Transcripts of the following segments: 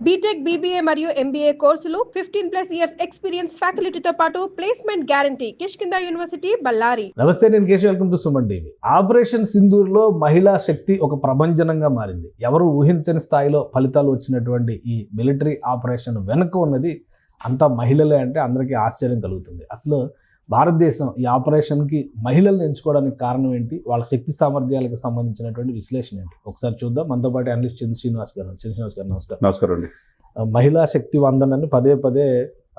BTech, BBA మరియు MBA కోర్సులు 15+ years experience ఫ్యాకల్టీతో పాటు placement guarantee. Kishkinda university, Ballari. Namaste, నేను Keshav. Welcome to Suman TV. Operation సింధూర్లో మహిళా శక్తి ఒక ప్రభంజనంగా మారింది. ఎవరు ఊహించని స్థాయిలో ఫలితాలు వచ్చినటువంటి ఈ మిలిటరీ ఆపరేషన్ వెనుక ఉన్నది అంతా మహిళలే అంటే అందరికీ ఆశ్చర్యం కలుగుతుంది. అసలు భారతదేశం ఈ ఆపరేషన్కి మహిళలను ఎంచుకోవడానికి కారణం ఏంటి, వాళ్ళ శక్తి సామర్థ్యాలకు సంబంధించినటువంటి విశ్లేషణ ఏంటి ఒకసారి చూద్దాం. మనతో పాటు అనలిస్ట్ చంద్ర శ్రీనివాస్ గారు. నమస్కారం. నమస్కారం అండి. మహిళా శక్తి వందనని పదే పదే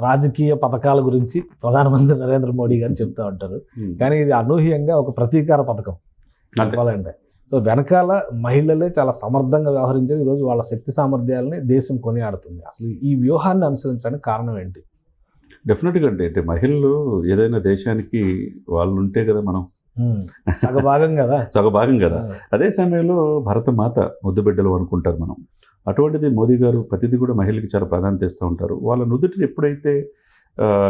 రాజకీయ పథకాల గురించి ప్రధానమంత్రి నరేంద్ర మోడీ గారు చెప్తూ ఉంటారు. కానీ ఇది అనూహ్యంగా ఒక ప్రతీకార పథకం చెప్పాలంటే. సో వెనకాల మహిళలే చాలా సమర్థంగా వ్యవహరించారు. ఈరోజు వాళ్ళ శక్తి సామర్థ్యాలని దేశం కొనియాడుతుంది. అసలు ఈ వ్యూహాన్ని అనుసరించడానికి కారణం ఏంటి? డెఫినెట్గా అంటే మహిళలు ఏదైనా దేశానికి వాళ్ళు ఉంటే కదా మనం సగభాగం కదా. సగభాగం కదా. అదే సమయంలో భరత మాత ముద్దు బిడ్డలు అనుకుంటారు మనం. అటువంటిది మోదీ గారు ప్రతిదీ కూడా మహిళలకు చాలా ప్రాధాన్యత ఇస్తూ ఉంటారు. వాళ్ళ నుదుటి ఎప్పుడైతే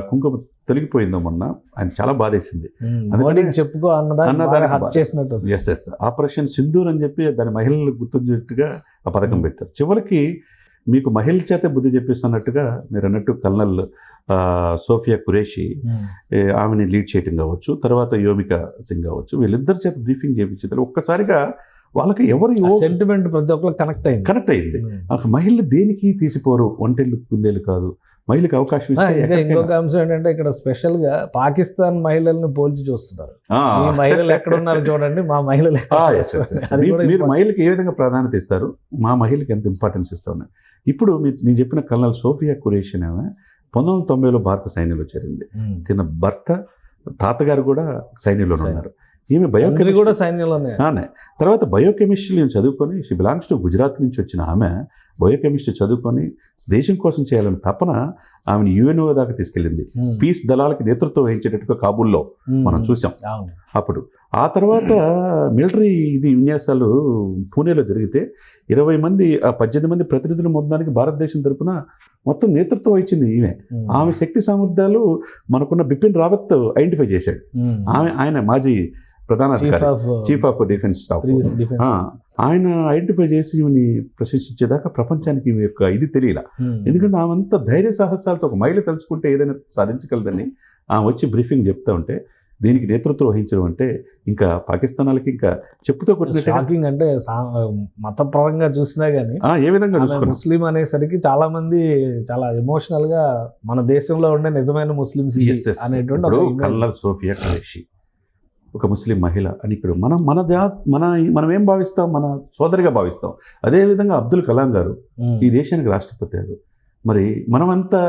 కుంకుమ తొలగిపోయిందో మొన్న ఆయన చాలా బాధేసింది. చెప్పుకో చేసినట్టు. ఎస్ ఆపరేషన్ సింధూర్ అని చెప్పి దాని మహిళలు గుర్తుంచేట్టుగా ఆ పథకం పెట్టారు. చివరికి మీకు మహిళల చేతే బుద్ధి చెప్పిస్తున్నట్టుగా మీరు అన్నట్టు కల్నల్ సోఫియా ఖురేషి ఆమెని లీడ్ చేయటం కావచ్చు, తర్వాత యోమికా సింగ్ కావచ్చు, వీళ్ళిద్దరి చేత బ్రీఫింగ్ చేయించారు. ఒక్కసారిగా వాళ్ళకి ఎవరు సెంటిమెంట్ ప్రతి ఒక్కరు కనెక్ట్ అయింది. మహిళలు దేనికి తీసిపోరు, ఒంటెళ్ళు కుందేలు కాదు, మహిళలకు అవకాశం ఇస్తే. ఇంకొక అంశం ఏంటంటే ఇక్కడ స్పెషల్ గా పాకిస్తాన్ మహిళల్ని పోల్చి చూస్తున్నారు. ఈ మహిళలు ఎక్కడున్నారు చూడండి, మా మహిళలు. మీరు మహిళకి ఏ విధంగా ప్రాధాన్యత ఇస్తారు, మా మహిళకి ఎంత ఇంపార్టెన్స్ ఇస్తా ఉన్నాయి. ఇప్పుడు నేను చెప్పిన కల్నల్ సోఫియా ఖురేషి 1990లో భారత సైన్యంలో చేరింది. తిన భర్త తాతగారు కూడా సైన్యంలో ఉన్నారు. ఈమె బయోకెమిస్ట్రీ కూడా సైన్యంలోనే. తర్వాత బయోకెమిస్ట్రీ చదువుకొని, షీ బిలాంగ్స్ టు గుజరాత్ నుంచి వచ్చిన ఆమె బయోకెమిస్ట్రీ చదువుకొని దేశం కోసం చేయాలని తపన ఆమెను యుఎన్ఓ దాకా తీసుకెళ్ళింది. పీస్ దళాలకి నేతృత్వం వహించేటట్టుగా కాబూల్లో మనం చూసాం అప్పుడు. ఆ తర్వాత మిలిటరీ విన్యాసాలు పూణేలో జరిగితే 18 మంది ప్రతినిధులు మొత్తానికి భారతదేశం తరఫున మొత్తం నేతృత్వం వహించింది ఈమె. ఆమె శక్తి సామర్థ్యాలు మనకున్న బిపిన్ రావత్ ఐడెంటిఫై చేశాడు. ఆయన మాజీ ప్రధాన చీఫ్ ఆఫ్ డిఫెన్స్ స్టాఫ్. ఆయన ఐడెంటిఫై చేసి ఈమెని ప్రశంసించేదాకా ప్రపంచానికి ఈమె యొక్క ఇది తెలియలా. ఎందుకంటే ఆమె ధైర్య సాహసాలతో ఒక మహిళ తలుచుకుంటే ఏదైనా సాధించగలదని ఆమె వచ్చి బ్రీఫింగ్ చెప్తా ఉంటే, దీనికి నేతృత్వం వహించడం అంటే ఇంకా పాకిస్తాన్ వాళ్ళకి ఇంకా చెప్పుతో షాకింగ్. అంటే మతపరంగా చూసినా కానీ ఏ విధంగా ముస్లిం అనేసరికి చాలా మంది చాలా ఎమోషనల్ గా మన దేశంలో ఉండే నిజమైన ముస్లిమ్స్ అనేటువంటి కల్నల్ సోఫియా ఖురేషి ఒక ముస్లిం మహిళ అని ఇక్కడ మనం ఏం భావిస్తాం, మన సోదరిగా భావిస్తాం. అదేవిధంగా అబ్దుల్ కలాం గారు ఈ దేశానికి రాష్ట్రపతి అయ్యారు. మరి మనమంతా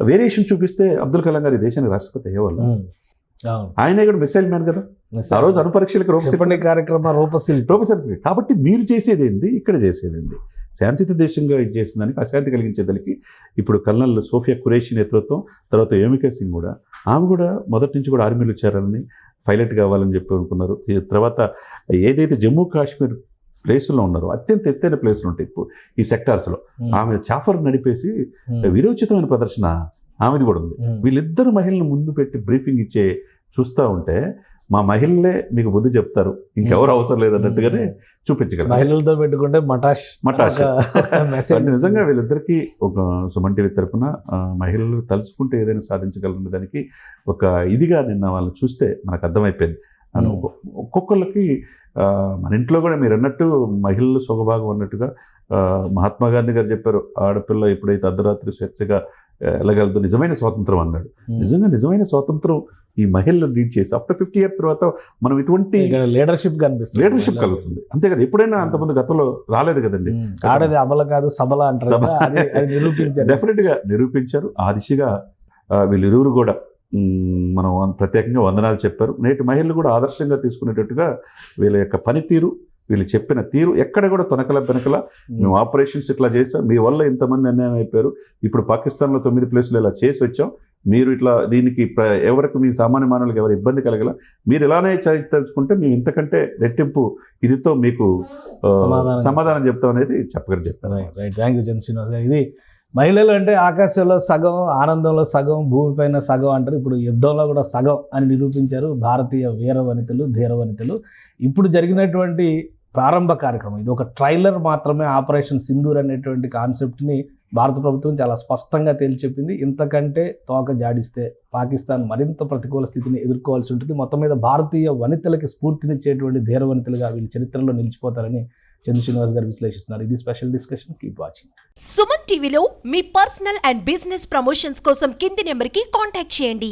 వేరియేషన్ చూపిస్తే అబ్దుల్ కలాం గారు ఈ దేశానికి రాష్ట్రపతి అయ్యేవాళ్ళు. ఆయనే కూడా మిసైల్ మ్యాన్ కదా. ఆ రోజు అణుపరీక్షలకు రూపశిల్పి. కాబట్టి మీరు చేసేది ఏంది, ఇక్కడ చేసేది ఏంది? శాంతియుత దేశంగా ఇది చేసిన దానికి అశాంతి కలిగించేదానికి ఇప్పుడు కల్నల్ సోఫియా ఖురేషి నేతృత్వం, తర్వాత యోమికా సింగ్ కూడా, ఆమె కూడా మొదటి నుంచి కూడా ఆర్మీలో చేరాలని, పైలట్ కావాలని చెప్పి అనుకున్నారు. తర్వాత ఏదైతే జమ్మూ కాశ్మీర్ ప్లేసుల్లో ఉన్నారో అత్యంత ఎత్తైన ప్లేసులు ఉంటాయి ఈ సెక్టార్స్లో, ఆమె చాఫర్ నడిపేసి విరోచితమైన ప్రదర్శన ఆమెది కూడా ఉంది. వీళ్ళిద్దరు మహిళలను ముందు పెట్టి బ్రీఫింగ్ ఇచ్చే చూస్తూ ఉంటే మా మహిళలే మీకు బుద్ధి చెప్తారు, ఇంకెవరు అవసరం లేదన్నట్టుగానే చూపించగలరు. మహిళలతో పెట్టుకుంటే మటాష్. నిజంగా వీళ్ళిద్దరికీ ఒక సుమన్ టీవీ తరపున మహిళలు తలుచుకుంటే ఏదైనా సాధించగలరు దానికి ఒక ఇదిగా నిన్న వాళ్ళని చూస్తే మనకు అర్థమైపోయింది. ఒక్కొక్కళ్ళకి మన ఇంట్లో కూడా మీరు అన్నట్టు మహిళలు సొగభాగం అన్నట్టుగా మహాత్మా గాంధీ గారు చెప్పారు, ఆడపిల్ల ఎప్పుడైతే అర్ధరాత్రి స్వేచ్ఛగా వెళ్ళగలదు నిజమైన స్వాతంత్రం అన్నాడు. నిజమైన స్వాతంత్రం ఈ మహిళలు లీడ్ చేసి ఆఫ్టర్ 50 years తర్వాత మనం ఇటువంటి లీడర్షిప్ కలుగుతుంది. అంతే కదా. ఎప్పుడైనా అంతమంది గతంలో రాలేదు కదండి. ఆడది అబల కాదు సబల అంటారు. డెఫినెట్ గా నిరూపించారు. ఆ దిశగా వీళ్ళిరువురు కూడా మనం ప్రత్యేకంగా వందనాలు చెప్పారు. నేటి మహిళలు కూడా ఆదర్శంగా తీసుకునేటట్టుగా వీళ్ళ యొక్క పనితీరు, వీళ్ళు చెప్పిన తీరు ఎక్కడ కూడా వెనకల మేము ఆపరేషన్స్ ఇట్లా చేసాం, మీ వల్ల ఇంతమంది అన్యాయం అయిపోయారు, ఇప్పుడు పాకిస్తాన్లో 9 ప్లేసులు ఇలా చేసి వచ్చాం, మీరు ఇట్లా దీనికి ఎవరికి మీ సామాన్య మానవులకు ఎవరు ఇబ్బంది కలగల, మీరు ఇలానే తలుచుకుంటే మేము ఇంతకంటే రెట్టింపు ఇదితో మీకు సమాధానం చెప్తాం అనేది చెప్పారు. రైట్, థ్యాంక్ యూ చంద్ర శ్రీనివాస్ గారు. ఇది మహిళలు అంటే ఆకాశంలో సగం, ఆనందంలో సగం, భూమిపైన సగం అంటారు. ఇప్పుడు యుద్ధంలో కూడా సగం అని నిరూపించారు భారతీయ వీర వనితలు, ధీర వనితలు. ఇప్పుడు జరిగినటువంటి ప్రారంభ కార్యక్రమం ఇది ఒక ట్రైలర్ మాత్రమే. ఆపరేషన్ సింధూర్ అనేటువంటి కాన్సెప్ట్ని భారత ప్రభుత్వం చాలా స్పష్టంగా తేల్చెప్పింది. ఇంతకంటే తోక జాడిస్తే పాకిస్తాన్ మరింత ప్రతికూల స్థితిని ఎదుర్కోవాల్సి ఉంటుంది. మొత్తం మీద భారతీయ వనితలకి స్ఫూర్తినిచ్చేటువంటి ధీర వనితలుగా వీళ్ళు చరిత్రలో నిలిచిపోతారని చంద్ర శ్రీనివాస్ గారు విశ్లేషిస్తున్నారు. ఇది special discussion. Keep watching. Suman టీవీలో మీ పర్సనల్ అండ్ బిజినెస్ ప్రమోషన్స్ కోసం కింది నెంబర్కి కాంటాక్ట్ చేయండి.